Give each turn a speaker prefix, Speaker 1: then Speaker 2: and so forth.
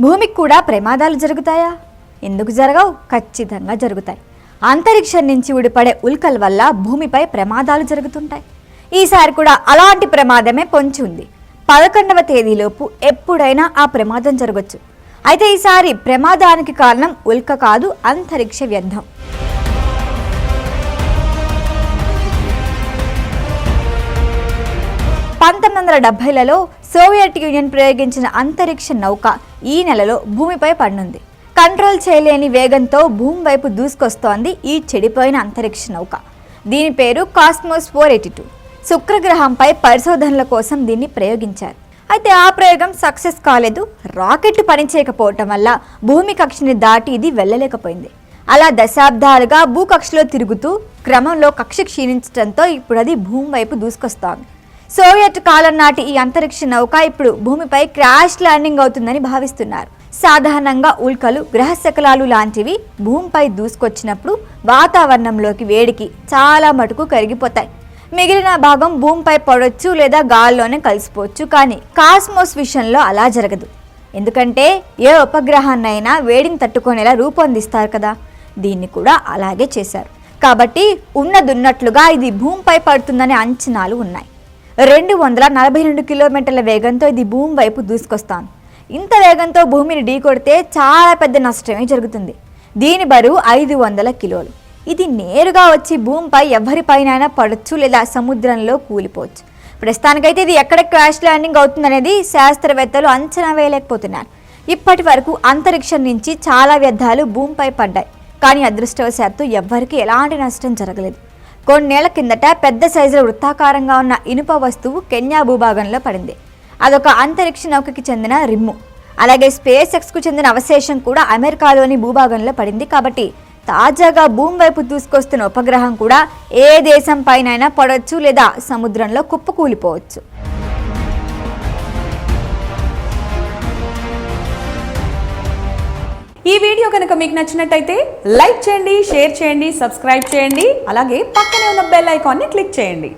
Speaker 1: భూమికి కూడా ప్రమాదాలు జరుగుతాయా? ఎందుకు జరగవు? ఖచ్చితంగా జరుగుతాయి. అంతరిక్షం నుంచి ఊడిపడే ఉల్కల వల్ల భూమిపై ప్రమాదాలు జరుగుతుంటాయి. ఈసారి కూడా అలాంటి ప్రమాదమే పొంచి ఉంది. 11వ తేదీలోపు ఎప్పుడైనా ఆ ప్రమాదం జరగచ్చు. అయితే ఈసారి ప్రమాదానికి కారణం ఉల్క కాదు, అంతరిక్ష వ్యర్థం. 1970లలో సోవియట్ యూనియన్ ప్రయోగించిన అంతరిక్ష నౌక ఈ నెలలో భూమిపై పడనుంది. కంట్రోల్ చేయలేని వేగంతో భూమి వైపు దూసుకొస్తోంది ఈ చెడిపోయిన అంతరిక్ష నౌక. దీని పేరు కాస్మోస్ 482. శుక్రగ్రహంపై పరిశోధనల కోసం దీన్ని ప్రయోగించారు. అయితే ఆ ప్రయోగం సక్సెస్ కాలేదు. రాకెట్ పనిచేయకపోవటం వల్ల భూమి కక్షని దాటి ఇది వెళ్ళలేకపోయింది. అలా దశాబ్దాలుగా భూకక్షలో తిరుగుతూ క్రమంలో కక్ష క్షీణించడంతో ఇప్పుడు అది భూమి వైపు దూసుకొస్తోంది. సోవియట్ కాలం నాటి ఈ అంతరిక్ష నౌక ఇప్పుడు భూమిపై క్రాష్ ల్యాండింగ్ అవుతుందని భావిస్తున్నారు. సాధారణంగా ఉల్కలు, గ్రహ శకలాలు లాంటివి భూమిపై దూసుకొచ్చినప్పుడు వాతావరణంలోకి వేడికి చాలా మటుకు కరిగిపోతాయి. మిగిలిన భాగం భూమిపై పడవచ్చు లేదా గాల్లోనే కలిసిపోవచ్చు. కానీ కాస్మోస్ విషయంలో అలా జరగదు. ఎందుకంటే ఏ ఉపగ్రహాన్నైనా వేడిని తట్టుకునేలా రూపొందిస్తారు కదా, దీన్ని కూడా అలాగే చేశారు. కాబట్టి ఉన్నదున్నట్లుగా ఇది భూమిపై పడుతుందనే అంచనాలు ఉన్నాయి. 242 కిలోమీటర్ల వేగంతో ఇది భూమి వైపు దూసుకొస్తాను. ఇంత వేగంతో భూమిని ఢీకొడితే చాలా పెద్ద నష్టమే జరుగుతుంది. దీని బరువు 500 కిలోలు. ఇది నేరుగా వచ్చి భూమిపై ఎవరిపైనైనా పడవచ్చు లేదా సముద్రంలో కూలిపోవచ్చు. ప్రస్తుతానికైతే ఇది ఎక్కడ క్రాష్ ల్యాండింగ్ అవుతుందనేది శాస్త్రవేత్తలు అంచనా వేయలేకపోతున్నారు. ఇప్పటి వరకు అంతరిక్షం నుంచి చాలా వ్యర్థాలు భూమిపై పడ్డాయి. కానీ అదృష్టవశాత్తు ఎవ్వరికీ ఎలాంటి నష్టం జరగలేదు. కొన్నేళ్ల కిందట పెద్ద సైజులో వృత్తాకారంగా ఉన్న ఇనుప వస్తువు కెన్యా భూభాగంలో పడింది. అదొక అంతరిక్ష నౌకకి చెందిన రిమ్ము. అలాగే స్పేస్ ఎక్స్కు చెందిన అవశేషం కూడా అమెరికాలోని భూభాగంలో పడింది. కాబట్టి తాజాగా భూమి వైపు దూసుకొస్తున్న ఉపగ్రహం కూడా ఏ దేశం పైనైనా పడవచ్చు లేదా సముద్రంలో కుప్పకూలిపోవచ్చు.
Speaker 2: ఈ వీడియో కనుక మీకు నచ్చినట్టయితే లైక్ చేయండి, షేర్ చేయండి, సబ్స్క్రైబ్ చేయండి. అలాగే పక్కనే ఉన్న బెల్ ఐకాన్ని క్లిక్ చేయండి.